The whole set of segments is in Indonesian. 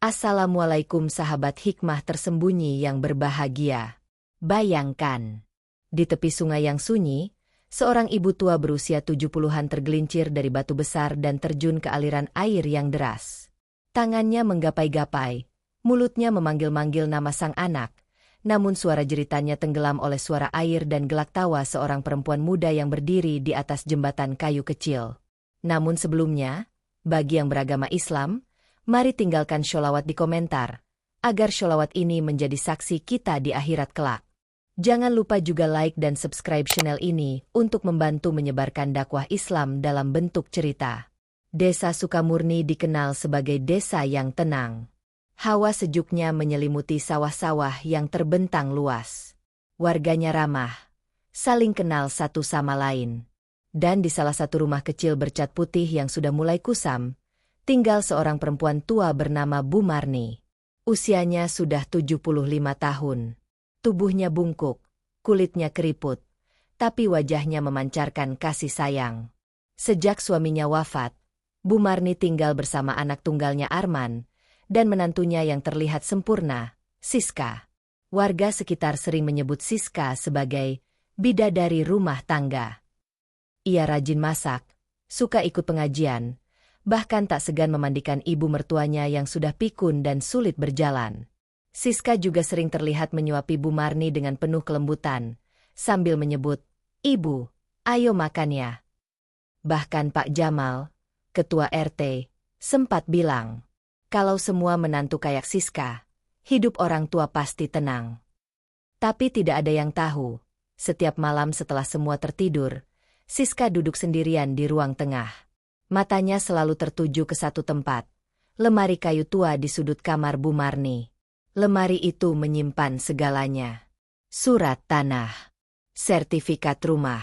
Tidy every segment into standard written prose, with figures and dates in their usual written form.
Assalamualaikum sahabat hikmah tersembunyi yang berbahagia. Bayangkan, di tepi sungai yang sunyi, seorang ibu tua berusia 70-an tergelincir dari batu besar dan terjun ke aliran air yang deras. Tangannya menggapai-gapai, mulutnya memanggil-manggil nama sang anak, namun suara jeritannya tenggelam oleh suara air dan gelak tawa seorang perempuan muda yang berdiri di atas jembatan kayu kecil. Namun sebelumnya, bagi yang beragama Islam, mari tinggalkan sholawat di komentar, agar sholawat ini menjadi saksi kita di akhirat kelak. Jangan lupa juga like dan subscribe channel ini untuk membantu menyebarkan dakwah Islam dalam bentuk cerita. Desa Sukamurni dikenal sebagai desa yang tenang. Hawa sejuknya menyelimuti sawah-sawah yang terbentang luas. Warganya ramah, saling kenal satu sama lain. Dan di salah satu rumah kecil bercat putih yang sudah mulai kusam, tinggal seorang perempuan tua bernama Bu Marni. Usianya sudah 75 tahun. Tubuhnya bungkuk, kulitnya keriput, tapi wajahnya memancarkan kasih sayang. Sejak suaminya wafat, Bu Marni tinggal bersama anak tunggalnya Arman, dan menantunya yang terlihat sempurna, Siska. Warga sekitar sering menyebut Siska sebagai bidadari rumah tangga. Ia rajin masak, suka ikut pengajian, bahkan tak segan memandikan ibu mertuanya yang sudah pikun dan sulit berjalan. Siska juga sering terlihat menyuapi Bu Marni dengan penuh kelembutan, sambil menyebut, "Ibu, ayo makan ya." Bahkan Pak Jamal, ketua RT, sempat bilang, kalau semua menantu kayak Siska, hidup orang tua pasti tenang. Tapi tidak ada yang tahu, setiap malam setelah semua tertidur, Siska duduk sendirian di ruang tengah. Matanya selalu tertuju ke satu tempat, lemari kayu tua di sudut kamar Bu Marni. Lemari itu menyimpan segalanya. Surat tanah, sertifikat rumah,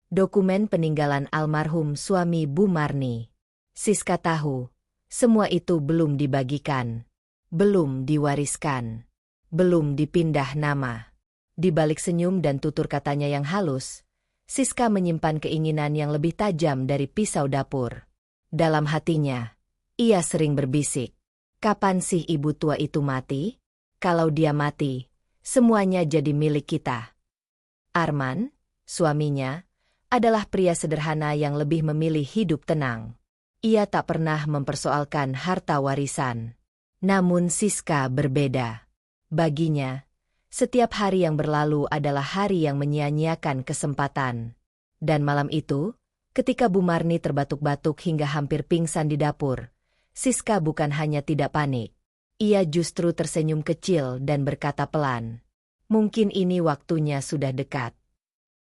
dokumen peninggalan almarhum suami Bu Marni. Siska tahu, semua itu belum dibagikan, belum diwariskan, belum dipindah nama. Di balik senyum dan tutur katanya yang halus, Siska menyimpan keinginan yang lebih tajam dari pisau dapur. Dalam hatinya, ia sering berbisik, kapan sih ibu tua itu mati? Kalau dia mati, semuanya jadi milik kita. Arman, suaminya, adalah pria sederhana yang lebih memilih hidup tenang. Ia tak pernah mempersoalkan harta warisan. Namun Siska berbeda. Baginya, setiap hari yang berlalu adalah hari yang menyia-nyiakan kesempatan. Dan malam itu, ketika Bu Marni terbatuk-batuk hingga hampir pingsan di dapur, Siska bukan hanya tidak panik. Ia justru tersenyum kecil dan berkata pelan, "Mungkin ini waktunya sudah dekat."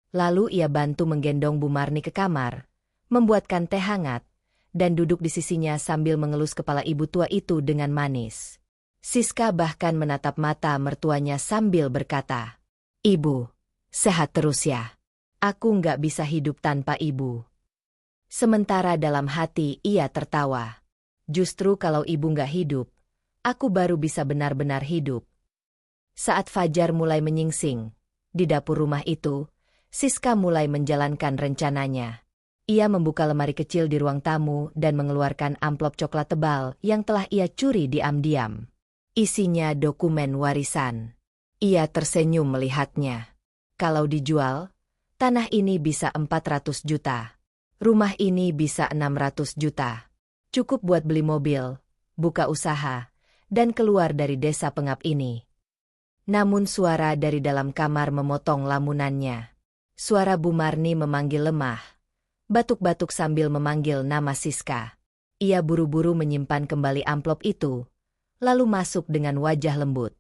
Lalu ia bantu menggendong Bu Marni ke kamar, membuatkan teh hangat, dan duduk di sisinya sambil mengelus kepala ibu tua itu dengan manis. Siska bahkan menatap mata mertuanya sambil berkata, "Ibu, sehat terus ya. Aku nggak bisa hidup tanpa ibu." Sementara dalam hati ia tertawa. Justru kalau ibu nggak hidup, aku baru bisa benar-benar hidup. Saat fajar mulai menyingsing, di dapur rumah itu, Siska mulai menjalankan rencananya. Ia membuka lemari kecil di ruang tamu dan mengeluarkan amplop coklat tebal yang telah ia curi diam-diam. Isinya dokumen warisan. Ia tersenyum melihatnya. Kalau dijual, tanah ini bisa 400 juta. Rumah ini bisa 600 juta. Cukup buat beli mobil, buka usaha, dan keluar dari desa pengap ini. Namun suara dari dalam kamar memotong lamunannya. Suara Bu Marni memanggil lemah, batuk-batuk sambil memanggil nama Siska. Ia buru-buru menyimpan kembali amplop itu, lalu masuk dengan wajah lembut.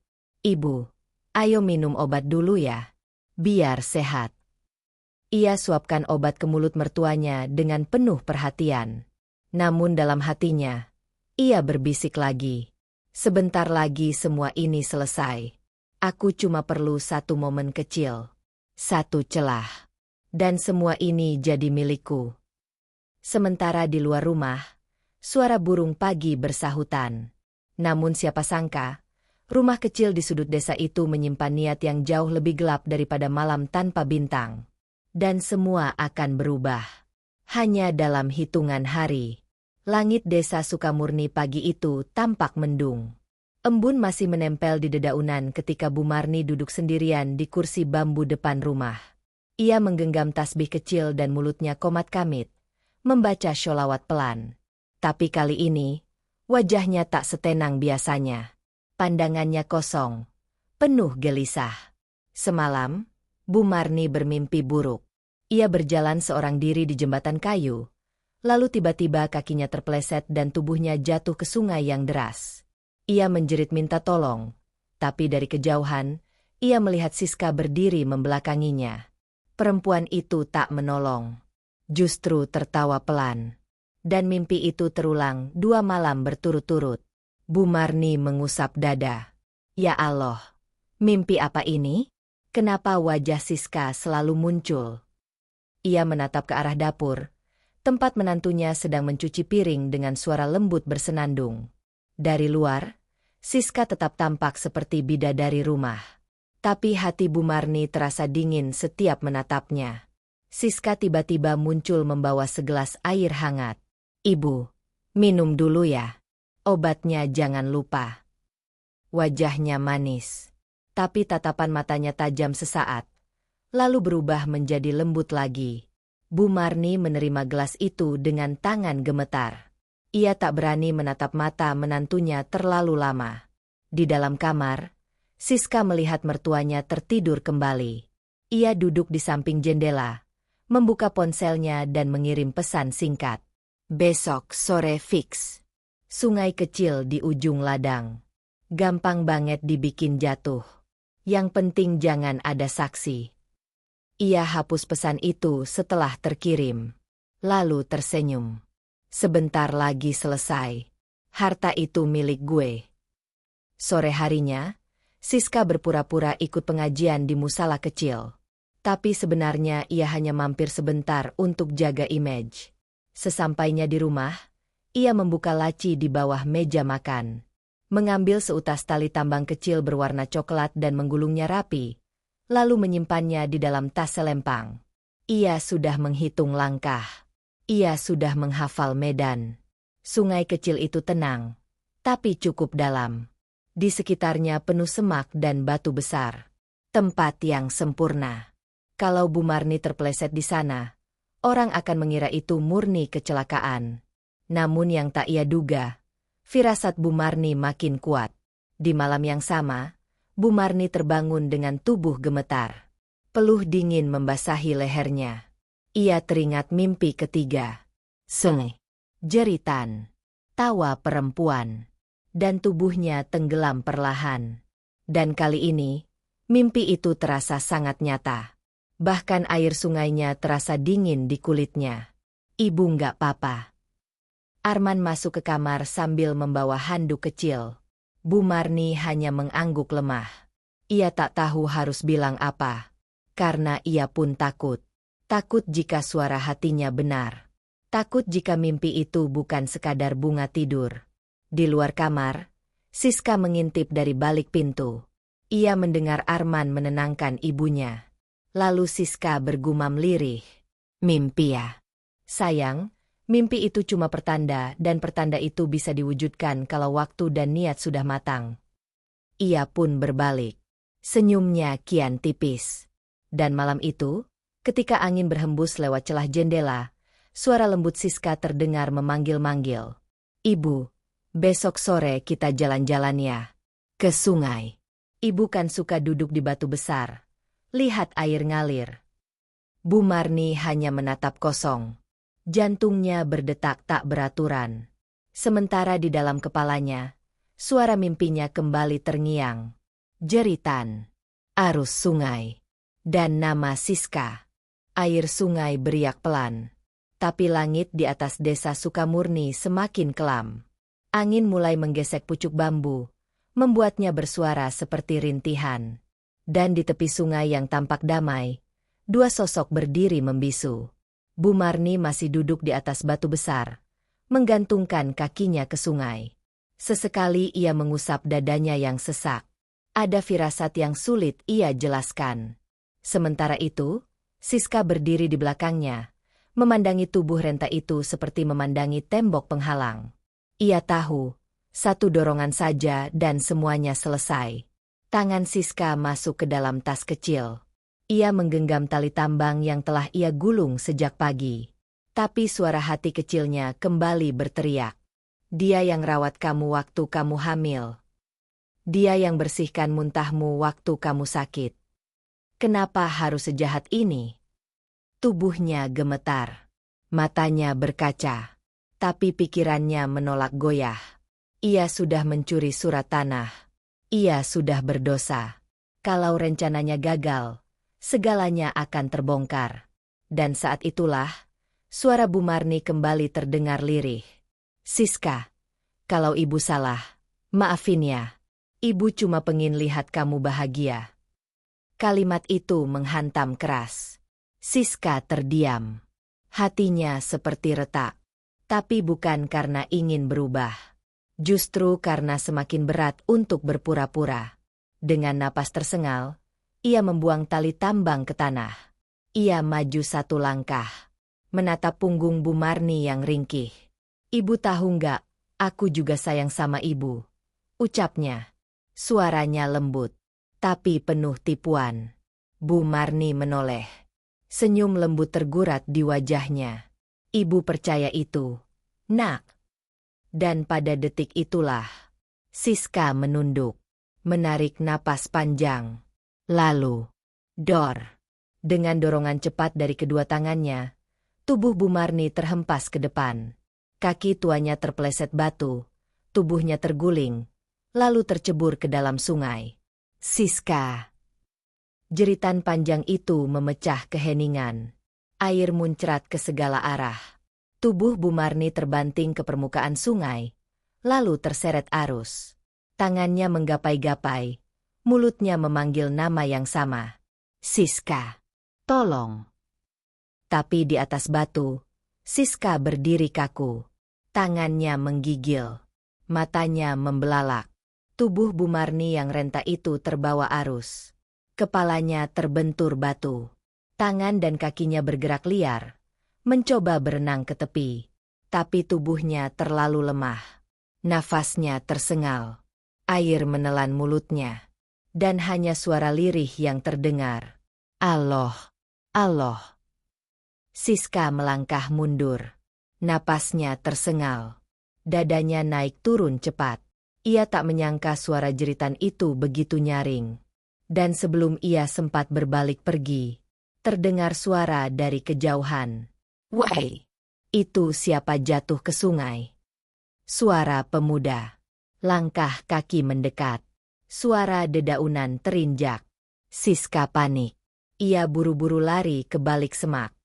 "Ibu, ayo minum obat dulu ya, biar sehat." Ia suapkan obat ke mulut mertuanya dengan penuh perhatian. Namun dalam hatinya, ia berbisik lagi, "Sebentar lagi semua ini selesai. Aku cuma perlu satu momen kecil, satu celah, dan semua ini jadi milikku." Sementara di luar rumah, suara burung pagi bersahutan. Namun siapa sangka, rumah kecil di sudut desa itu menyimpan niat yang jauh lebih gelap daripada malam tanpa bintang. Dan semua akan berubah. Hanya dalam hitungan hari, langit desa Sukamurni pagi itu tampak mendung. Embun masih menempel di dedaunan ketika Bu Marni duduk sendirian di kursi bambu depan rumah. Ia menggenggam tasbih kecil dan mulutnya komat kamit, membaca sholawat pelan. Tapi kali ini, wajahnya tak setenang biasanya. Pandangannya kosong, penuh gelisah. Semalam, Bu Marni bermimpi buruk. Ia berjalan seorang diri di jembatan kayu, lalu tiba-tiba kakinya terpeleset dan tubuhnya jatuh ke sungai yang deras. Ia menjerit minta tolong, tapi dari kejauhan, ia melihat Siska berdiri membelakanginya. Perempuan itu tak menolong, justru tertawa pelan. Dan mimpi itu terulang 2 malam berturut-turut. Bu Marni mengusap dada. Ya Allah, mimpi apa ini? Kenapa wajah Siska selalu muncul? Ia menatap ke arah dapur, tempat menantunya sedang mencuci piring dengan suara lembut bersenandung. Dari luar, Siska tetap tampak seperti bidadari rumah. Tapi hati Bu Marni terasa dingin setiap menatapnya. Siska tiba-tiba muncul membawa segelas air hangat. "Ibu, minum dulu ya. Obatnya jangan lupa." Wajahnya manis, tapi tatapan matanya tajam sesaat, lalu berubah menjadi lembut lagi. Bu Marni menerima gelas itu dengan tangan gemetar. Ia tak berani menatap mata menantunya terlalu lama. Di dalam kamar, Siska melihat mertuanya tertidur kembali. Ia duduk di samping jendela, membuka ponselnya dan mengirim pesan singkat. "Besok sore fix. Sungai kecil di ujung ladang. Gampang banget dibikin jatuh. Yang penting jangan ada saksi." Ia hapus pesan itu setelah terkirim, lalu tersenyum. "Sebentar lagi selesai. Harta itu milik gue." Sore harinya, Siska berpura-pura ikut pengajian di musala kecil. Tapi sebenarnya ia hanya mampir sebentar untuk jaga image. Sesampainya di rumah, ia membuka laci di bawah meja makan. Mengambil seutas tali tambang kecil berwarna coklat dan menggulungnya rapi, lalu menyimpannya di dalam tas selempang. Ia sudah menghitung langkah. Ia sudah menghafal medan. Sungai kecil itu tenang, tapi cukup dalam. Di sekitarnya penuh semak dan batu besar. Tempat yang sempurna. Kalau Bu Marni terpeleset di sana, orang akan mengira itu murni kecelakaan. Namun yang tak ia duga, firasat Bu Marni makin kuat. Di malam yang sama, Bu Marni terbangun dengan tubuh gemetar. Peluh dingin membasahi lehernya. Ia teringat mimpi ketiga. Sungai, jeritan, tawa perempuan, dan tubuhnya tenggelam perlahan. Dan kali ini, mimpi itu terasa sangat nyata. Bahkan air sungainya terasa dingin di kulitnya. "Ibu nggak apa-apa." Arman masuk ke kamar sambil membawa handuk kecil. Bu Marni hanya mengangguk lemah. Ia tak tahu harus bilang apa, karena ia pun takut. Takut jika suara hatinya benar. Takut jika mimpi itu bukan sekadar bunga tidur. Di luar kamar, Siska mengintip dari balik pintu. Ia mendengar Arman menenangkan ibunya. Lalu Siska bergumam lirih. "Mimpi ya. Sayang, mimpi itu cuma pertanda dan pertanda itu bisa diwujudkan kalau waktu dan niat sudah matang." Ia pun berbalik. Senyumnya kian tipis. Dan malam itu, ketika angin berhembus lewat celah jendela, suara lembut Siska terdengar memanggil-manggil. "Ibu, besok sore kita jalan-jalan ya. Ke sungai." Ibu kan suka duduk di batu besar. Lihat air ngalir. Bu Marni hanya menatap kosong. Jantungnya berdetak tak beraturan. Sementara di dalam kepalanya, suara mimpinya kembali terngiang. Jeritan, arus sungai, dan nama Siska. Air sungai beriak pelan. Tapi langit di atas desa Sukamurni semakin kelam. Angin mulai menggesek pucuk bambu, membuatnya bersuara seperti rintihan. Dan di tepi sungai yang tampak damai, 2 sosok berdiri membisu. Bu Marni masih duduk di atas batu besar, menggantungkan kakinya ke sungai. Sesekali ia mengusap dadanya yang sesak. Ada firasat yang sulit ia jelaskan. Sementara itu, Siska berdiri di belakangnya, memandangi tubuh renta itu seperti memandangi tembok penghalang. Ia tahu, Satu dorongan saja dan semuanya selesai. Tangan Siska masuk ke dalam tas kecil. Ia menggenggam tali tambang yang telah ia gulung sejak pagi. Tapi suara hati kecilnya kembali berteriak. Dia yang rawat kamu waktu kamu hamil. Dia yang bersihkan muntahmu waktu kamu sakit. Kenapa harus sejahat ini? Tubuhnya gemetar. Matanya berkaca. Tapi pikirannya menolak goyah. Ia sudah mencuri surat tanah. Ia sudah berdosa. Kalau rencananya gagal, segalanya akan terbongkar. Dan saat itulah, suara Bu Marni kembali terdengar lirih. Siska, kalau ibu salah, maafin ya. Ibu cuma pengen lihat kamu bahagia. Kalimat itu menghantam keras. Siska terdiam. Hatinya seperti retak. Tapi bukan karena ingin berubah. Justru karena semakin berat untuk berpura-pura. Dengan napas tersengal, ia membuang tali tambang ke tanah. Ia maju satu langkah. Menatap punggung Bu Marni yang ringkih. Ibu tahu nggak, aku juga sayang sama ibu. Ucapnya. Suaranya lembut, tapi penuh tipuan. Bu Marni menoleh. Senyum lembut tergurat di wajahnya. Ibu percaya itu, nak. Dan pada detik itulah, Siska menunduk, menarik napas panjang. Lalu, dor. Dengan dorongan cepat dari kedua tangannya, tubuh Bu Marni terhempas ke depan. Kaki tuanya terpeleset batu, tubuhnya terguling, lalu tercebur ke dalam sungai. Siska. Jeritan panjang itu memecah keheningan. Air muncrat ke segala arah. Tubuh Bu Marni terbanting ke permukaan sungai, lalu terseret arus. Tangannya menggapai-gapai, mulutnya memanggil nama yang sama. Siska, tolong. Tapi di atas batu, Siska berdiri kaku. Tangannya menggigil, matanya membelalak. Tubuh Bu Marni yang renta itu terbawa arus. Kepalanya terbentur batu. Tangan dan kakinya bergerak liar, mencoba berenang ke tepi. Tapi tubuhnya terlalu lemah. Nafasnya tersengal. Air menelan mulutnya. Dan hanya suara lirih yang terdengar. Allah, Allah. Siska melangkah mundur. Napasnya tersengal. Dadanya naik turun cepat. Ia tak menyangka suara jeritan itu begitu nyaring. Dan sebelum ia sempat berbalik pergi, terdengar suara dari kejauhan. Wahai! Itu siapa jatuh ke sungai? Suara pemuda. Langkah kaki mendekat. Suara dedaunan terinjak. Siska panik. Ia buru-buru lari ke balik semak.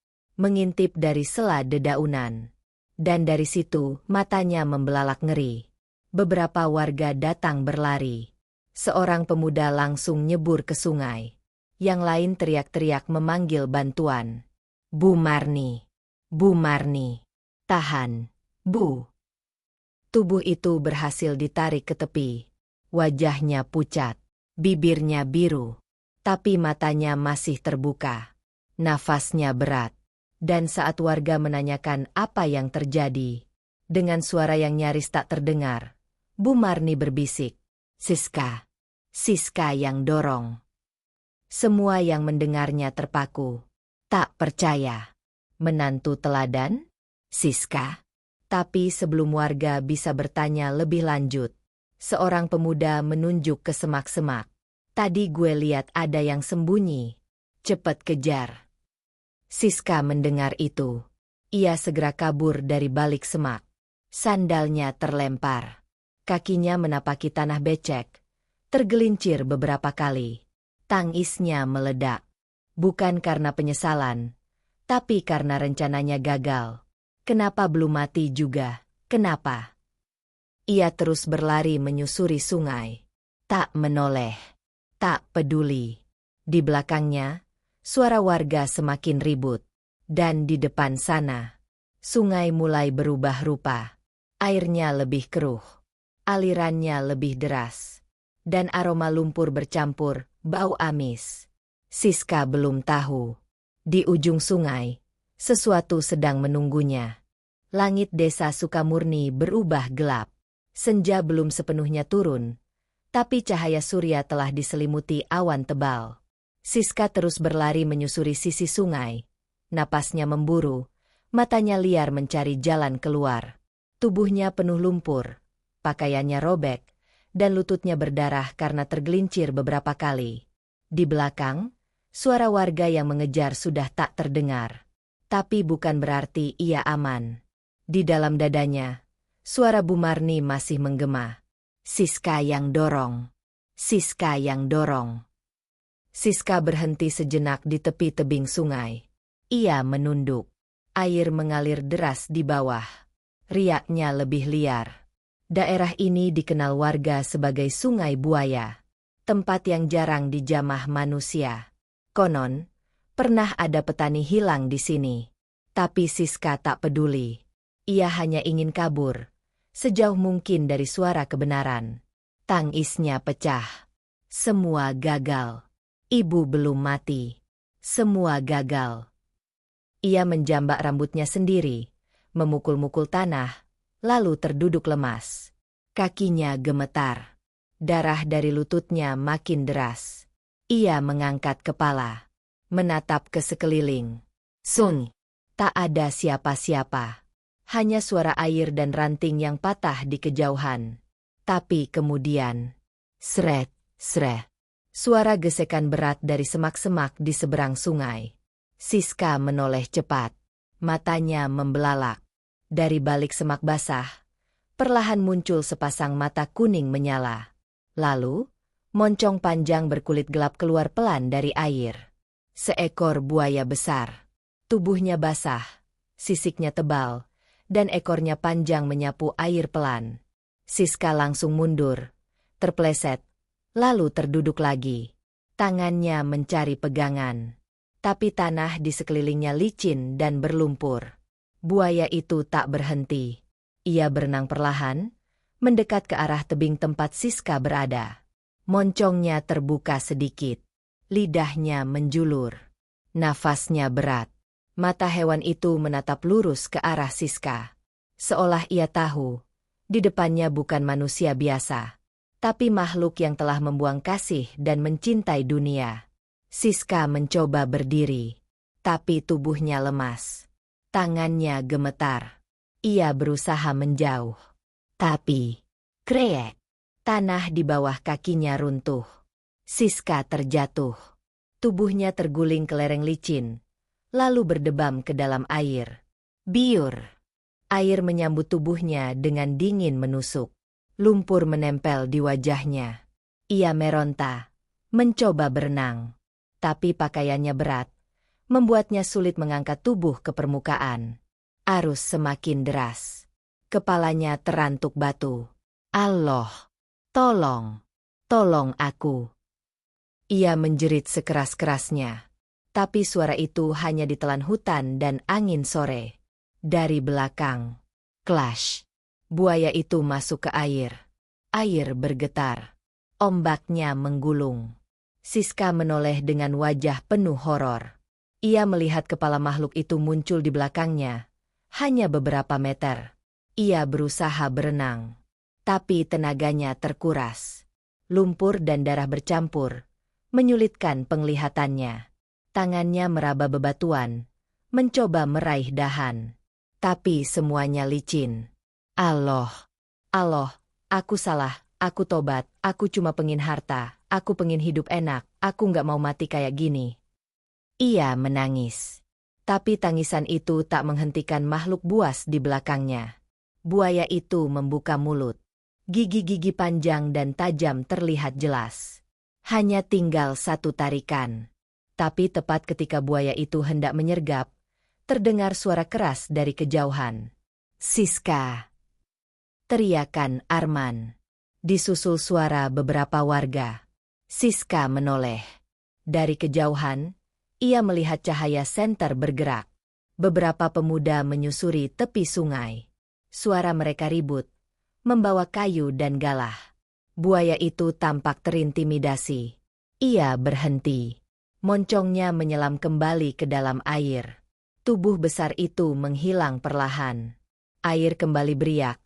Mengintip dari sela dedaunan. Dan dari situ matanya membelalak ngeri. Beberapa warga datang berlari. Seorang pemuda langsung nyebur ke sungai. Yang lain teriak-teriak memanggil bantuan. Bu Marni. Bu Marni. Tahan, Bu. Tubuh itu berhasil ditarik ke tepi. Wajahnya pucat. Bibirnya biru. Tapi matanya masih terbuka. Nafasnya berat. Dan saat warga menanyakan apa yang terjadi, dengan suara yang nyaris tak terdengar, Bu Marni berbisik, Siska. Siska yang dorong. Semua yang mendengarnya terpaku. Tak percaya. Menantu teladan? Siska? Tapi sebelum warga bisa bertanya lebih lanjut, seorang pemuda menunjuk ke semak-semak. Tadi gue lihat ada yang sembunyi. Cepet kejar. Siska mendengar itu. Ia segera kabur dari balik semak. Sandalnya terlempar. Kakinya menapaki tanah becek. Tergelincir beberapa kali. Tangisnya meledak. Bukan karena penyesalan, tapi karena rencananya gagal. Kenapa belum mati juga? Kenapa? Ia terus berlari menyusuri sungai. Tak menoleh. Tak peduli. Di belakangnya, suara warga semakin ribut. Dan di depan sana, sungai mulai berubah rupa. Airnya lebih keruh. Alirannya lebih deras. Dan aroma lumpur bercampur, bau amis. Siska belum tahu. Di ujung sungai, sesuatu sedang menunggunya. Langit desa Sukamurni berubah gelap. Senja belum sepenuhnya turun, tapi cahaya surya telah diselimuti awan tebal. Siska terus berlari menyusuri sisi sungai. Napasnya memburu, matanya liar mencari jalan keluar. Tubuhnya penuh lumpur, pakaiannya robek, dan lututnya berdarah karena tergelincir beberapa kali. Di belakang, suara warga yang mengejar sudah tak terdengar. Tapi bukan berarti ia aman. Di dalam dadanya, suara Bu Marni masih menggema. Siska yang dorong. Siska yang dorong. Siska berhenti sejenak di tepi tebing sungai. Ia menunduk. Air mengalir deras di bawah. Riaknya lebih liar. Daerah ini dikenal warga sebagai Sungai Buaya, tempat yang jarang dijamah manusia. Konon, pernah ada petani hilang di sini. Tapi Siska tak peduli. Ia hanya ingin kabur, sejauh mungkin dari suara kebenaran. Tangisnya pecah. Semua gagal. Ibu belum mati. Semua gagal. Ia menjambak rambutnya sendiri, memukul-mukul tanah, lalu terduduk lemas. Kakinya gemetar. Darah dari lututnya makin deras. Ia mengangkat kepala, menatap ke sekeliling. Sun. Tak ada siapa-siapa. Hanya suara air dan ranting yang patah di kejauhan. Tapi kemudian, sret, sret. Suara gesekan berat dari semak-semak di seberang sungai. Siska menoleh cepat. Matanya membelalak. Dari balik semak basah, perlahan muncul sepasang mata kuning menyala. Lalu, moncong panjang berkulit gelap keluar pelan dari air. Seekor buaya besar. Tubuhnya basah, sisiknya tebal, dan ekornya panjang menyapu air pelan. Siska langsung mundur, terpleset, lalu terduduk lagi. Tangannya mencari pegangan. Tapi tanah di sekelilingnya licin dan berlumpur. Buaya itu tak berhenti. Ia berenang perlahan, mendekat ke arah tebing tempat Siska berada. Moncongnya terbuka sedikit. Lidahnya menjulur. Nafasnya berat. Mata hewan itu menatap lurus ke arah Siska. Seolah ia tahu, di depannya bukan manusia biasa, tapi makhluk yang telah membuang kasih dan mencintai dunia. Siska mencoba berdiri, tapi tubuhnya lemas. Tangannya gemetar. Ia berusaha menjauh. Tapi, krek, tanah di bawah kakinya runtuh. Siska terjatuh. Tubuhnya terguling ke lereng licin, lalu berdebam ke dalam air. Biur. Air menyambut tubuhnya dengan dingin menusuk. Lumpur menempel di wajahnya. Ia meronta, mencoba berenang. Tapi pakaiannya berat, membuatnya sulit mengangkat tubuh ke permukaan. Arus semakin deras. Kepalanya terantuk batu. Allah, tolong, tolong aku. Ia menjerit sekeras-kerasnya. Tapi suara itu hanya ditelan hutan dan angin sore. Dari belakang, clash. Buaya itu masuk ke air. Air bergetar. Ombaknya menggulung. Siska menoleh dengan wajah penuh horor. Ia melihat kepala makhluk itu muncul di belakangnya. Hanya beberapa meter. Ia berusaha berenang. Tapi tenaganya terkuras. Lumpur dan darah bercampur, menyulitkan penglihatannya. Tangannya meraba bebatuan, mencoba meraih dahan. Tapi semuanya licin. Allah, Allah, aku salah, aku tobat, aku cuma pengin harta, aku pengin hidup enak, aku nggak mau mati kayak gini. Ia menangis. Tapi tangisan itu tak menghentikan makhluk buas di belakangnya. Buaya itu membuka mulut. Gigi-gigi panjang dan tajam terlihat jelas. Hanya tinggal satu tarikan. Tapi tepat ketika buaya itu hendak menyergap, terdengar suara keras dari kejauhan. Siska! Teriakan Arman. Disusul suara beberapa warga. Siska menoleh. Dari kejauhan, ia melihat cahaya senter bergerak. Beberapa pemuda menyusuri tepi sungai. Suara mereka ribut, membawa kayu dan galah. Buaya itu tampak terintimidasi. Ia berhenti. Moncongnya menyelam kembali ke dalam air. Tubuh besar itu menghilang perlahan. Air kembali beriak,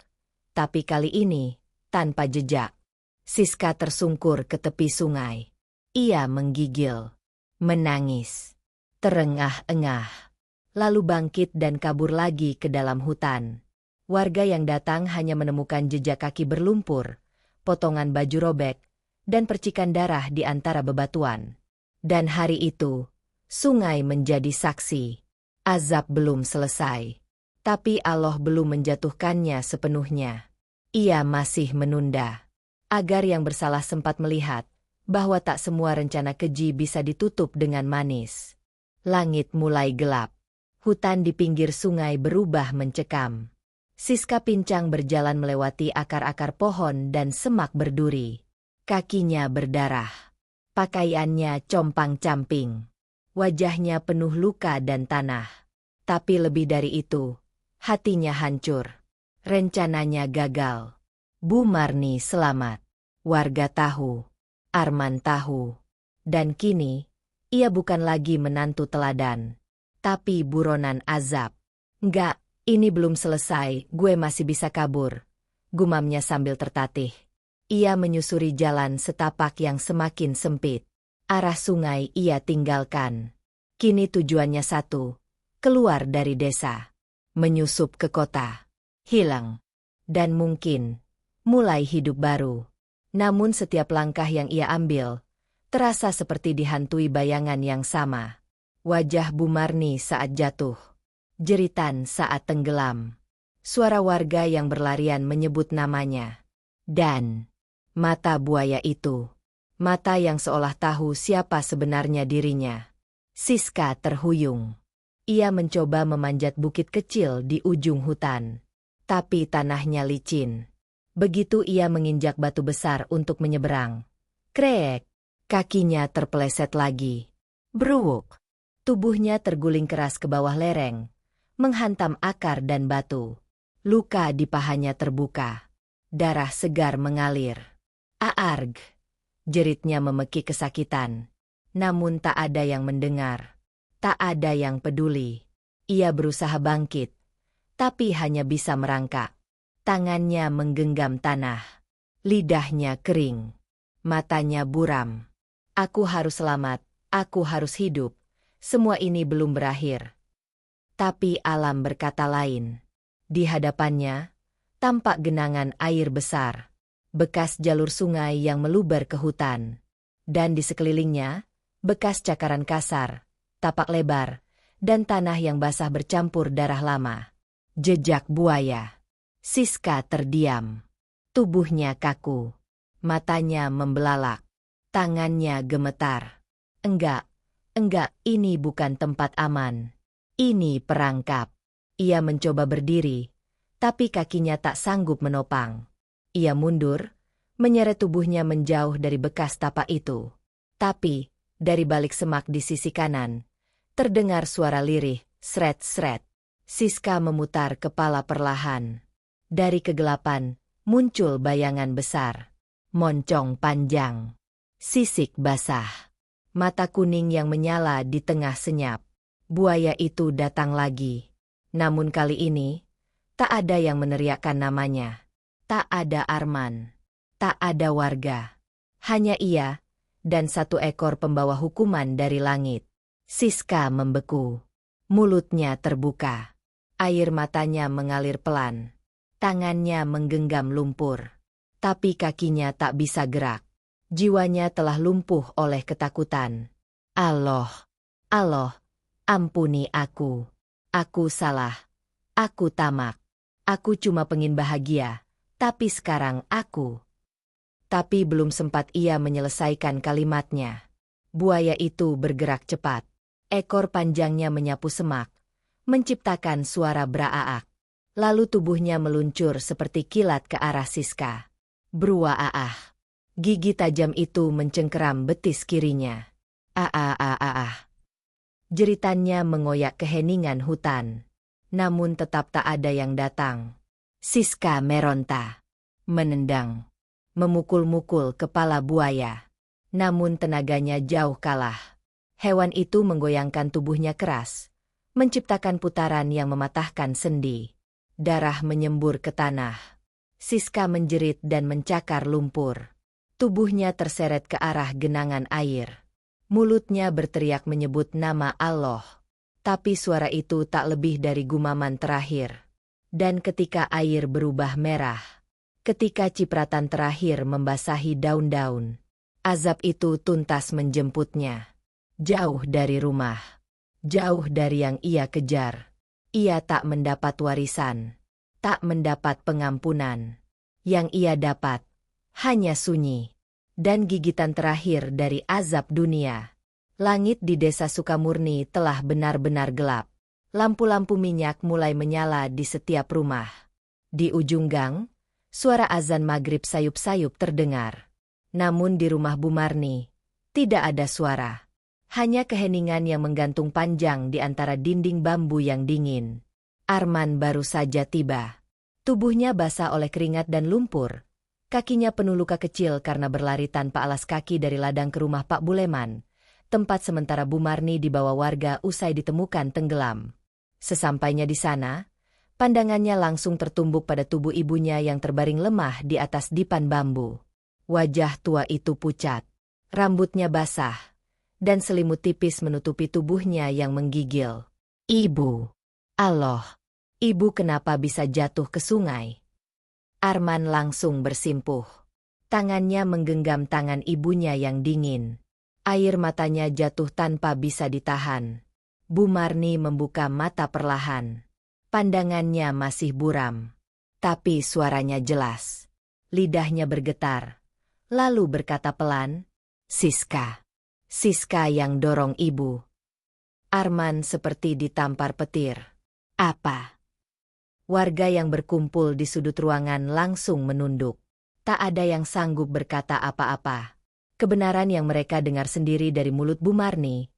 tapi kali ini tanpa jejak. Siska tersungkur ke tepi sungai. Ia menggigil, menangis, terengah-engah, lalu bangkit dan kabur lagi ke dalam hutan. Warga yang datang hanya menemukan jejak kaki berlumpur, potongan baju robek, dan percikan darah di antara bebatuan. Dan hari itu, sungai menjadi saksi. Azab belum selesai. Tapi Allah belum menjatuhkannya sepenuhnya. Ia masih menunda. Agar yang bersalah sempat melihat bahwa tak semua rencana keji bisa ditutup dengan manis. Langit mulai gelap. Hutan di pinggir sungai berubah mencekam. Siska pincang berjalan melewati akar-akar pohon dan semak berduri. Kakinya berdarah. Pakaiannya compang-camping. Wajahnya penuh luka dan tanah. Tapi lebih dari itu, hatinya hancur. Rencananya gagal. Bu Marni selamat. Warga tahu. Arman tahu. Dan kini, ia bukan lagi menantu teladan. Tapi buronan azab. Enggak, ini belum selesai, gue masih bisa kabur. Gumamnya sambil tertatih. Ia menyusuri jalan setapak yang semakin sempit. Arah sungai ia tinggalkan. Kini tujuannya satu, keluar dari desa. Menyusup ke kota. Hilang. Dan mungkin mulai hidup baru. Namun setiap langkah yang ia ambil terasa seperti dihantui bayangan yang sama. Wajah Bu Marni saat jatuh. Jeritan saat tenggelam. Suara warga yang berlarian menyebut namanya. Dan mata buaya itu. Mata yang seolah tahu siapa sebenarnya dirinya. Siska terhuyung. Ia mencoba memanjat bukit kecil di ujung hutan. Tapi tanahnya licin. Begitu ia menginjak batu besar untuk menyeberang. Krek! Kakinya terpeleset lagi. Bruwuk! Tubuhnya terguling keras ke bawah lereng, menghantam akar dan batu. Luka di pahanya terbuka. Darah segar mengalir. Aarg! Jeritnya memekik kesakitan. Namun tak ada yang mendengar. Tak ada yang peduli. Ia berusaha bangkit, tapi hanya bisa merangkak. Tangannya menggenggam tanah. Lidahnya kering. Matanya buram. Aku harus selamat, aku harus hidup. Semua ini belum berakhir. Tapi alam berkata lain. Di hadapannya, tampak genangan air besar. Bekas jalur sungai yang meluber ke hutan. Dan di sekelilingnya, bekas cakaran kasar, tapak lebar, dan tanah yang basah bercampur darah lama. Jejak buaya. Siska terdiam. Tubuhnya kaku. Matanya membelalak. Tangannya gemetar. Enggak, ini bukan tempat aman. Ini perangkap. Ia mencoba berdiri, tapi kakinya tak sanggup menopang. Ia mundur, menyeret tubuhnya menjauh dari bekas tapak itu. Tapi, dari balik semak di sisi kanan, terdengar suara lirih, sret-sret. Siska memutar kepala perlahan. Dari kegelapan, muncul bayangan besar. Moncong panjang. Sisik basah. Mata kuning yang menyala di tengah senyap. Buaya itu datang lagi. Namun kali ini, tak ada yang meneriakkan namanya. Tak ada Arman. Tak ada warga. Hanya ia, dan satu ekor pembawa hukuman dari langit. Siska membeku. Mulutnya terbuka. Air matanya mengalir pelan. Tangannya menggenggam lumpur. Tapi kakinya tak bisa gerak. Jiwanya telah lumpuh oleh ketakutan. Allah, ampuni aku. Aku salah. Aku tamak. Aku cuma pengin bahagia. Tapi sekarang aku. Tapi belum sempat ia menyelesaikan kalimatnya. Buaya itu bergerak cepat. Ekor panjangnya menyapu semak, menciptakan suara braaak. Lalu tubuhnya meluncur seperti kilat ke arah Siska. Bruaaah. Gigi tajam itu mencengkeram betis kirinya. Jeritannya mengoyak keheningan hutan. Namun tetap tak ada yang datang. Siska meronta. Menendang. Memukul-mukul kepala buaya. Namun tenaganya jauh kalah. Hewan itu menggoyangkan tubuhnya keras, menciptakan putaran yang mematahkan sendi. Darah menyembur ke tanah. Siska menjerit dan mencakar lumpur. Tubuhnya terseret ke arah genangan air. Mulutnya berteriak menyebut nama Allah. Tapi suara itu tak lebih dari gumaman terakhir. Dan ketika air berubah merah, ketika cipratan terakhir membasahi daun-daun, azab itu tuntas menjemputnya. Jauh dari rumah, jauh dari yang ia kejar. Ia tak mendapat warisan, tak mendapat pengampunan. Yang ia dapat hanya sunyi dan gigitan terakhir dari azab dunia. Langit di desa Sukamurni telah benar-benar gelap. Lampu-lampu minyak mulai menyala di setiap rumah. Di ujung gang, suara azan maghrib sayup-sayup terdengar. Namun di rumah Bu Marni, tidak ada suara. Hanya keheningan yang menggantung panjang di antara dinding bambu yang dingin. Arman baru saja tiba. Tubuhnya basah oleh keringat dan lumpur. Kakinya penuh luka kecil karena berlari tanpa alas kaki dari ladang ke rumah Pak Buleman, tempat sementara Bu Marni dibawa warga usai ditemukan tenggelam. Sesampainya di sana, pandangannya langsung tertumbuk pada tubuh ibunya yang terbaring lemah di atas dipan bambu. Wajah tua itu pucat, rambutnya basah, dan selimut tipis menutupi tubuhnya yang menggigil. Ibu! Allah! Ibu kenapa bisa jatuh ke sungai? Arman langsung bersimpuh. Tangannya menggenggam tangan ibunya yang dingin. Air matanya jatuh tanpa bisa ditahan. Bu Marni membuka mata perlahan. Pandangannya masih buram. Tapi suaranya jelas. Lidahnya bergetar. Lalu berkata pelan, "Siska." Siska yang dorong ibu. Arman seperti ditampar petir. Apa? Warga yang berkumpul di sudut ruangan langsung menunduk. Tak ada yang sanggup berkata apa-apa. Kebenaran yang mereka dengar sendiri dari mulut Bu Marni,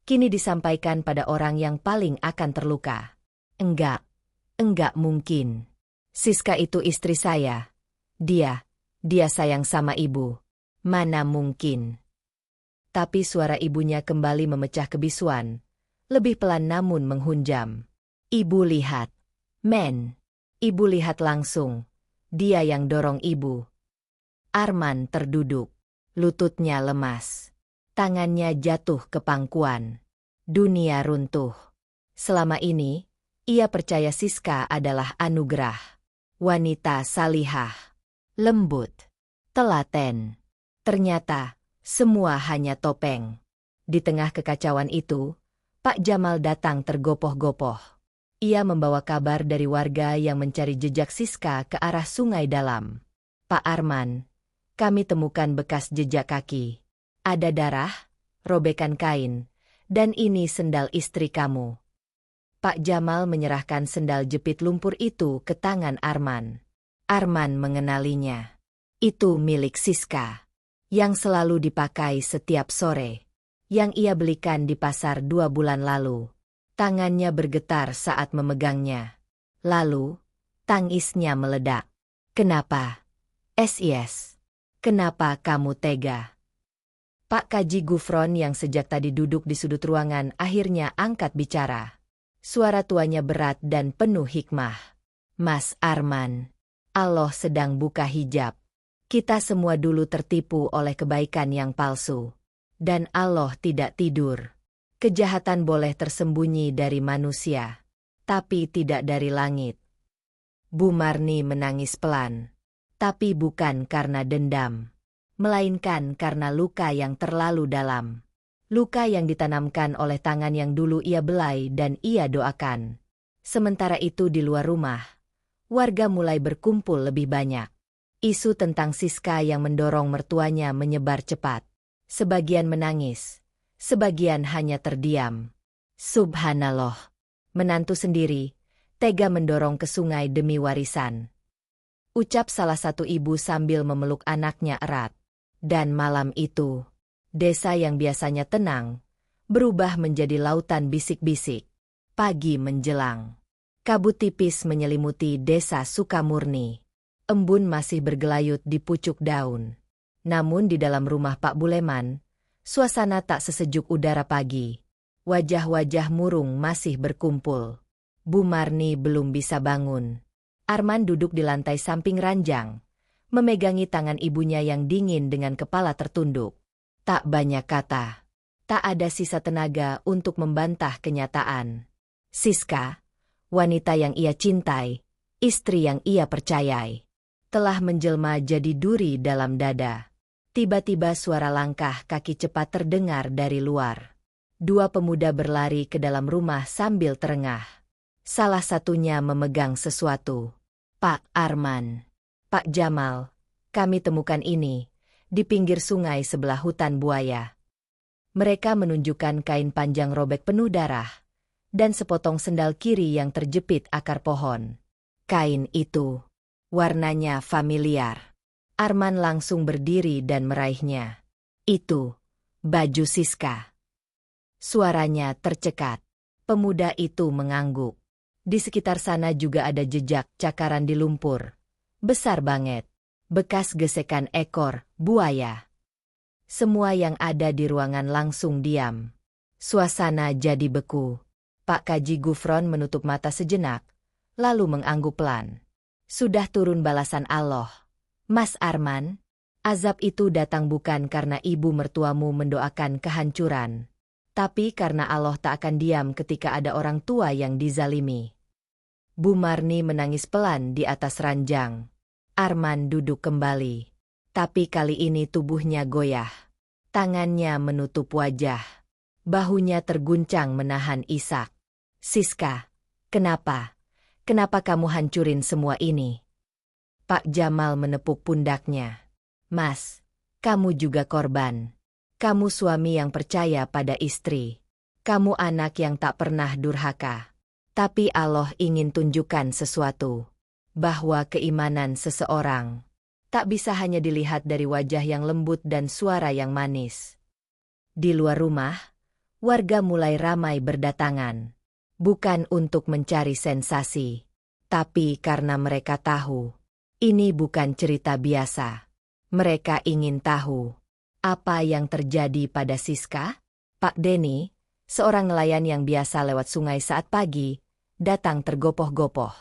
kini disampaikan pada orang yang paling akan terluka. Enggak mungkin. Siska itu istri saya. Dia sayang sama ibu. Mana mungkin. Tapi suara ibunya kembali memecah kebisuan, lebih pelan namun menghunjam. Ibu lihat. Men. Ibu lihat langsung. Dia yang dorong ibu. Arman terduduk. Lututnya lemas. Tangannya jatuh ke pangkuan. Dunia runtuh. Selama ini, ia percaya Siska adalah anugerah. Wanita salihah. Lembut. Telaten. Ternyata, semua hanya topeng. Di tengah kekacauan itu, Pak Jamal datang tergopoh-gopoh. Ia membawa kabar dari warga yang mencari jejak Siska ke arah sungai dalam. Pak Arman, kami temukan bekas jejak kaki. Ada darah, robekan kain, dan ini sendal istri kamu. Pak Jamal menyerahkan sendal jepit lumpur itu ke tangan Arman. Arman mengenalinya. Itu milik Siska, yang selalu dipakai setiap sore, yang ia belikan di pasar 2 bulan lalu. Tangannya bergetar saat memegangnya. Lalu, tangisnya meledak. Kenapa? SIS. Kenapa kamu tega? Pak Kaji Gufron yang sejak tadi duduk di sudut ruangan akhirnya angkat bicara. Suara tuanya berat dan penuh hikmah. Mas Arman, Allah sedang buka hijab. Kita semua dulu tertipu oleh kebaikan yang palsu. Dan Allah tidak tidur. Kejahatan boleh tersembunyi dari manusia, tapi tidak dari langit. Bu Marni menangis pelan, tapi bukan karena dendam, melainkan karena luka yang terlalu dalam. Luka yang ditanamkan oleh tangan yang dulu ia belai dan ia doakan. Sementara itu di luar rumah, warga mulai berkumpul lebih banyak. Isu tentang Siska yang mendorong mertuanya menyebar cepat. Sebagian menangis. Sebagian hanya terdiam. Subhanallah. Menantu sendiri, tega mendorong ke sungai demi warisan. Ucap salah satu ibu sambil memeluk anaknya erat. Dan malam itu, desa yang biasanya tenang, berubah menjadi lautan bisik-bisik. Pagi menjelang. Kabut tipis menyelimuti desa Sukamurni. Embun masih bergelayut di pucuk daun. Namun di dalam rumah Pak Buleman, suasana tak sesejuk udara pagi. Wajah-wajah murung masih berkumpul. Bu Marni belum bisa bangun. Arman duduk di lantai samping ranjang, memegangi tangan ibunya yang dingin dengan kepala tertunduk. Tak banyak kata. Tak ada sisa tenaga untuk membantah kenyataan. Siska, wanita yang ia cintai, istri yang ia percayai, telah menjelma jadi duri dalam dada. Tiba-tiba suara langkah kaki cepat terdengar dari luar. Dua pemuda berlari ke dalam rumah sambil terengah. Salah satunya memegang sesuatu. Pak Arman, Pak Jamal, kami temukan ini di pinggir sungai sebelah hutan buaya. Mereka menunjukkan kain panjang robek penuh darah dan sepotong sendal kiri yang terjepit akar pohon. Kain itu warnanya familiar. Arman langsung berdiri dan meraihnya. Itu baju Siska. Suaranya tercekat. Pemuda itu mengangguk. Di sekitar sana juga ada jejak cakaran di lumpur. Besar banget. Bekas gesekan ekor buaya. Semua yang ada di ruangan langsung diam. Suasana jadi beku. Pak Kaji Gufron menutup mata sejenak, lalu mengangguk pelan. Sudah turun balasan Allah. Mas Arman, azab itu datang bukan karena ibu mertuamu mendoakan kehancuran, tapi karena Allah tak akan diam ketika ada orang tua yang dizalimi. Bu Marni menangis pelan di atas ranjang. Arman duduk kembali. Tapi kali ini tubuhnya goyah. Tangannya menutup wajah. Bahunya terguncang menahan isak. Siska, kenapa? Kenapa kamu hancurin semua ini? Pak Jamal menepuk pundaknya. Mas, kamu juga korban. Kamu suami yang percaya pada istri. Kamu anak yang tak pernah durhaka. Tapi Allah ingin tunjukkan sesuatu. Bahwa keimanan seseorang tak bisa hanya dilihat dari wajah yang lembut dan suara yang manis. Di luar rumah, warga mulai ramai berdatangan. Bukan untuk mencari sensasi, tapi karena mereka tahu ini bukan cerita biasa. Mereka ingin tahu apa yang terjadi pada Siska. Pak Denny, seorang nelayan yang biasa lewat sungai saat pagi, datang tergopoh-gopoh.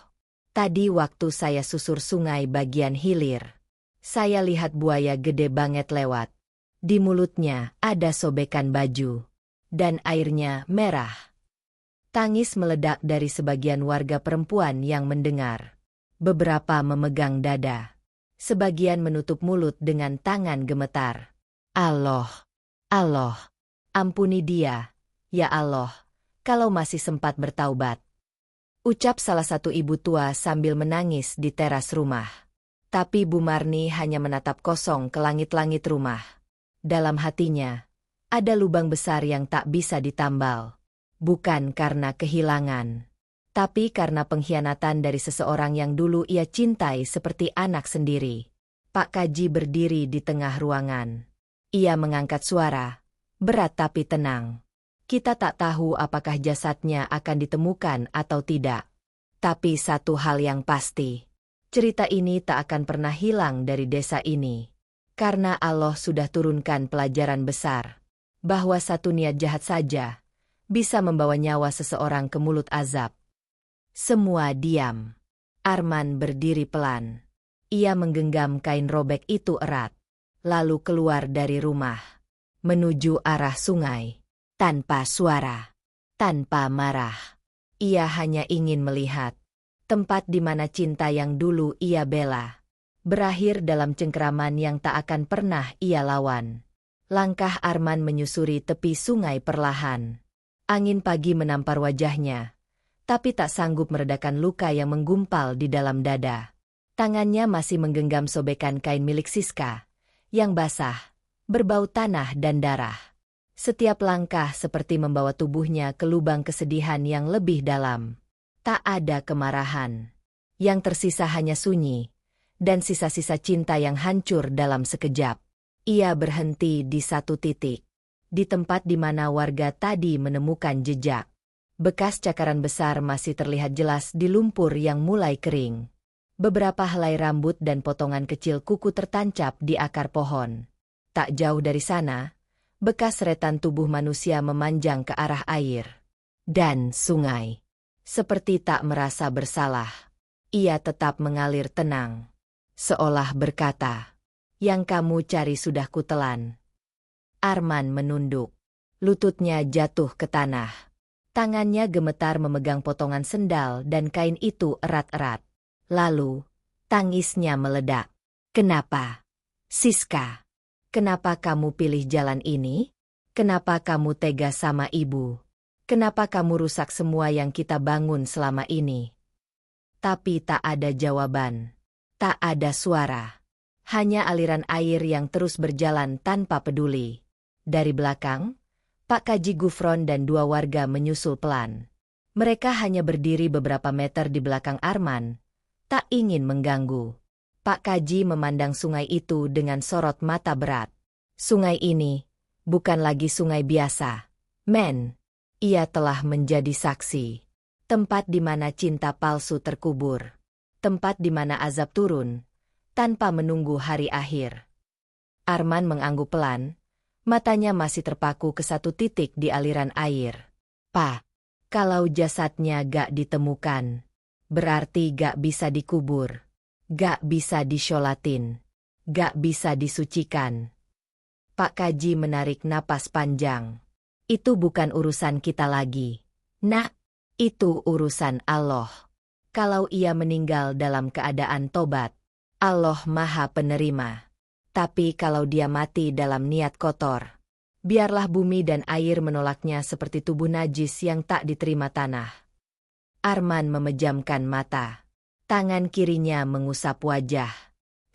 Tadi waktu saya susur sungai bagian hilir, saya lihat buaya gede banget lewat. Di mulutnya ada sobekan baju, dan airnya merah. Tangis meledak dari sebagian warga perempuan yang mendengar. Beberapa memegang dada. Sebagian menutup mulut dengan tangan gemetar. Allah, Allah, ampuni dia, ya Allah, kalau masih sempat bertaubat. Ucap salah satu ibu tua sambil menangis di teras rumah. Tapi Bu Marni hanya menatap kosong ke langit-langit rumah. Dalam hatinya, ada lubang besar yang tak bisa ditambal. Bukan karena kehilangan, tapi karena pengkhianatan dari seseorang yang dulu ia cintai seperti anak sendiri. Pak Kaji berdiri di tengah ruangan. Ia mengangkat suara, berat tapi tenang. Kita tak tahu apakah jasadnya akan ditemukan atau tidak. Tapi satu hal yang pasti, cerita ini tak akan pernah hilang dari desa ini. Karena Allah sudah turunkan pelajaran besar, bahwa satu niat jahat saja bisa membawa nyawa seseorang ke mulut azab. Semua diam. Arman berdiri pelan. Ia menggenggam kain robek itu erat, lalu keluar dari rumah, menuju arah sungai. Tanpa suara, tanpa marah. Ia hanya ingin melihat tempat di mana cinta yang dulu ia bela berakhir dalam cengkeraman yang tak akan pernah ia lawan. Langkah Arman menyusuri tepi sungai perlahan. Angin pagi menampar wajahnya, tapi tak sanggup meredakan luka yang menggumpal di dalam dada. Tangannya masih menggenggam sobekan kain milik Siska, yang basah, berbau tanah dan darah. Setiap langkah seperti membawa tubuhnya ke lubang kesedihan yang lebih dalam. Tak ada kemarahan. Yang tersisa hanya sunyi, dan sisa-sisa cinta yang hancur dalam sekejap. Ia berhenti di satu titik, di tempat di mana warga tadi menemukan jejak. Bekas cakaran besar masih terlihat jelas di lumpur yang mulai kering. Beberapa helai rambut dan potongan kecil kuku tertancap di akar pohon. Tak jauh dari sana, bekas seretan tubuh manusia memanjang ke arah air dan sungai. Seperti tak merasa bersalah, ia tetap mengalir tenang. Seolah berkata, "Yang kamu cari sudah kutelan." Arman menunduk. Lututnya jatuh ke tanah. Tangannya gemetar memegang potongan sendal dan kain itu erat-erat. Lalu, tangisnya meledak. "Kenapa? Siska, kenapa kamu pilih jalan ini? Kenapa kamu tega sama ibu? Kenapa kamu rusak semua yang kita bangun selama ini?" Tapi tak ada jawaban. Tak ada suara. Hanya aliran air yang terus berjalan tanpa peduli. Dari belakang, Pak Kaji Gufron dan dua warga menyusul pelan. Mereka hanya berdiri beberapa meter di belakang Arman, tak ingin mengganggu. Pak Kaji memandang sungai itu dengan sorot mata berat. Sungai ini bukan lagi sungai biasa. Men, ia telah menjadi saksi. Tempat di mana cinta palsu terkubur. Tempat di mana azab turun, tanpa menunggu hari akhir. Arman mengangguk pelan, matanya masih terpaku ke satu titik di aliran air. "Pak, kalau jasadnya gak ditemukan, berarti gak bisa dikubur, gak bisa disyolatin, gak bisa disucikan." Pak Kaji menarik napas panjang. "Itu bukan urusan kita lagi, Nak. Itu urusan Allah. Kalau ia meninggal dalam keadaan tobat, Allah Maha Penerima. Tapi kalau dia mati dalam niat kotor, biarlah bumi dan air menolaknya seperti tubuh najis yang tak diterima tanah." Arman memejamkan mata. Tangan kirinya mengusap wajah.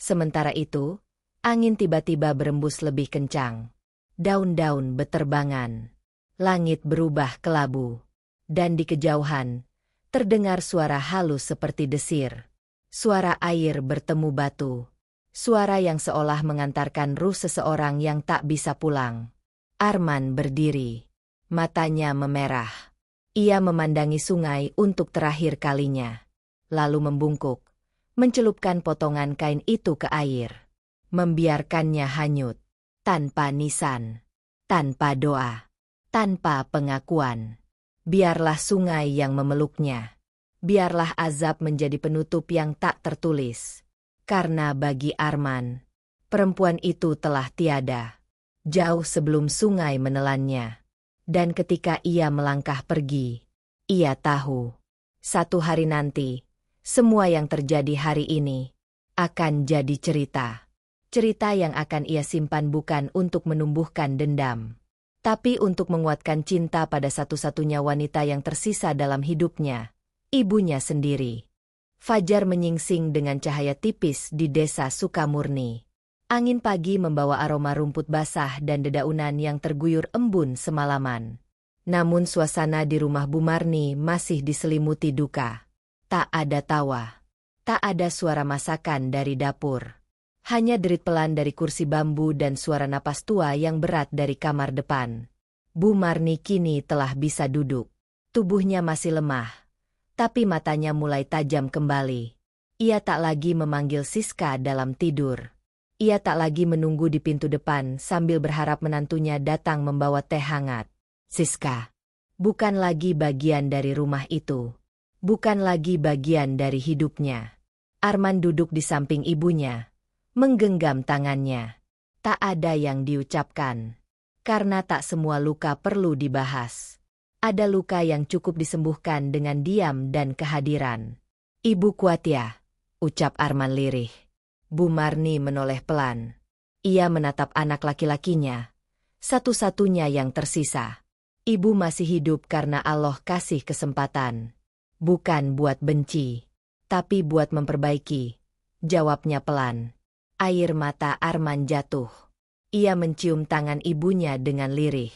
Sementara itu, angin tiba-tiba berembus lebih kencang. Daun-daun beterbangan. Langit berubah kelabu. Dan di kejauhan, terdengar suara halus seperti desir. Suara air bertemu batu. Suara yang seolah mengantarkan ruh seseorang yang tak bisa pulang. Arman berdiri. Matanya memerah. Ia memandangi sungai untuk terakhir kalinya. Lalu membungkuk. Mencelupkan potongan kain itu ke air. Membiarkannya hanyut. Tanpa nisan. Tanpa doa. Tanpa pengakuan. Biarlah sungai yang memeluknya. Biarlah azab menjadi penutup yang tak tertulis. Karena bagi Arman, perempuan itu telah tiada. Jauh sebelum sungai menelannya. Dan ketika ia melangkah pergi, ia tahu. Satu hari nanti, semua yang terjadi hari ini akan jadi cerita. Cerita yang akan ia simpan bukan untuk menumbuhkan dendam, tapi untuk menguatkan cinta pada satu-satunya wanita yang tersisa dalam hidupnya, ibunya sendiri. Fajar menyingsing dengan cahaya tipis di desa Sukamurni. Angin pagi membawa aroma rumput basah dan dedaunan yang terguyur embun semalaman. Namun suasana di rumah Bu Marni masih diselimuti duka. Tak ada tawa. Tak ada suara masakan dari dapur. Hanya derit pelan dari kursi bambu dan suara napas tua yang berat dari kamar depan. Bu Marni kini telah bisa duduk. Tubuhnya masih lemah, tapi matanya mulai tajam kembali. Ia tak lagi memanggil Siska dalam tidur. Ia tak lagi menunggu di pintu depan sambil berharap menantunya datang membawa teh hangat. Siska bukan lagi bagian dari rumah itu. Bukan lagi bagian dari hidupnya. Arman duduk di samping ibunya, menggenggam tangannya. Tak ada yang diucapkan. Karena tak semua luka perlu dibahas. Ada luka yang cukup disembuhkan dengan diam dan kehadiran. "Ibu kuat ya?" ucap Arman lirih. Bu Marni menoleh pelan. Ia menatap anak laki-lakinya, satu-satunya yang tersisa. "Ibu masih hidup karena Allah kasih kesempatan. Bukan buat benci, tapi buat memperbaiki," jawabnya pelan. Air mata Arman jatuh. Ia mencium tangan ibunya dengan lirih.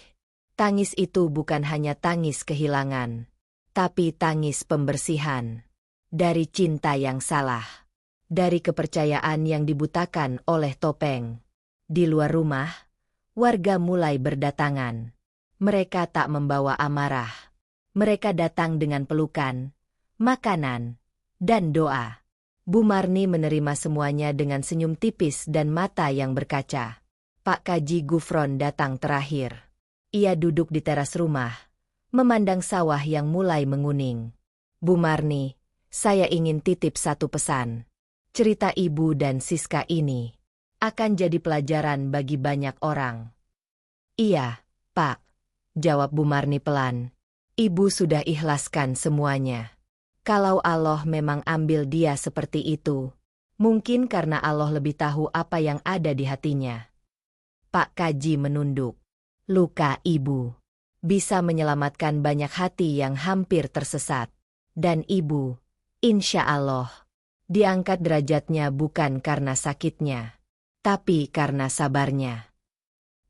Tangis itu bukan hanya tangis kehilangan, tapi tangis pembersihan. Dari cinta yang salah. Dari kepercayaan yang dibutakan oleh topeng. Di luar rumah, warga mulai berdatangan. Mereka tak membawa amarah. Mereka datang dengan pelukan, makanan, dan doa. Bu Marni menerima semuanya dengan senyum tipis dan mata yang berkaca. Pak Kaji Gufron datang terakhir. Ia duduk di teras rumah, memandang sawah yang mulai menguning. "Bu Marni, Saya ingin titip satu pesan. Cerita Ibu dan Siska ini akan jadi pelajaran bagi banyak orang. Iya, Pak, jawab Bu Marni pelan. Ibu sudah ikhlaskan semuanya. Kalau Allah memang ambil dia seperti itu, mungkin karena Allah lebih tahu apa yang ada di hatinya. Pak Kaji menunduk. Luka Ibu bisa menyelamatkan banyak hati yang hampir tersesat. Dan Ibu, insya Allah, diangkat derajatnya bukan karena sakitnya, tapi karena sabarnya.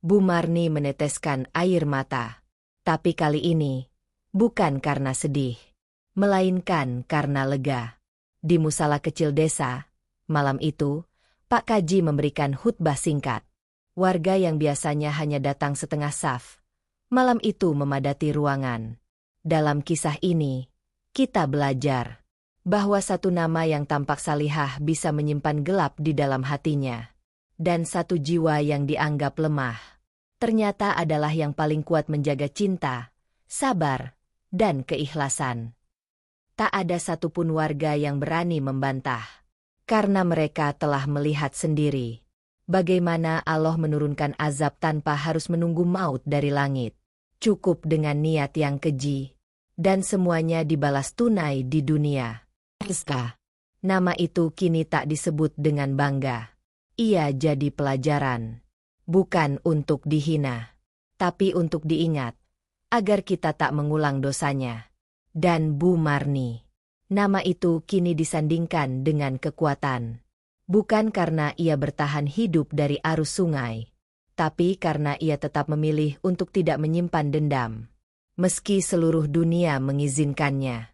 Bu Marni meneteskan air mata. Tapi kali ini, bukan karena sedih, melainkan karena lega. Di musala kecil desa, malam itu, Pak Kaji memberikan khutbah singkat. Warga yang biasanya hanya datang setengah saf, malam itu memadati ruangan. Dalam kisah ini, kita belajar bahwa satu nama yang tampak salihah bisa menyimpan gelap di dalam hatinya. Dan satu jiwa yang dianggap lemah, ternyata adalah yang paling kuat menjaga cinta, sabar, dan keikhlasan. Tak ada satupun warga yang berani membantah, karena mereka telah melihat sendiri bagaimana Allah menurunkan azab tanpa harus menunggu maut dari langit. Cukup dengan niat yang keji, dan semuanya dibalas tunai di dunia. Siska. Nama itu kini tak disebut dengan bangga. Ia jadi pelajaran. Bukan untuk dihina, tapi untuk diingat, agar kita tak mengulang dosanya. Dan Bu Marni. Nama itu kini disandingkan dengan kekuatan. Bukan karena ia bertahan hidup dari arus sungai, tapi karena ia tetap memilih untuk tidak menyimpan dendam. Meski seluruh dunia mengizinkannya.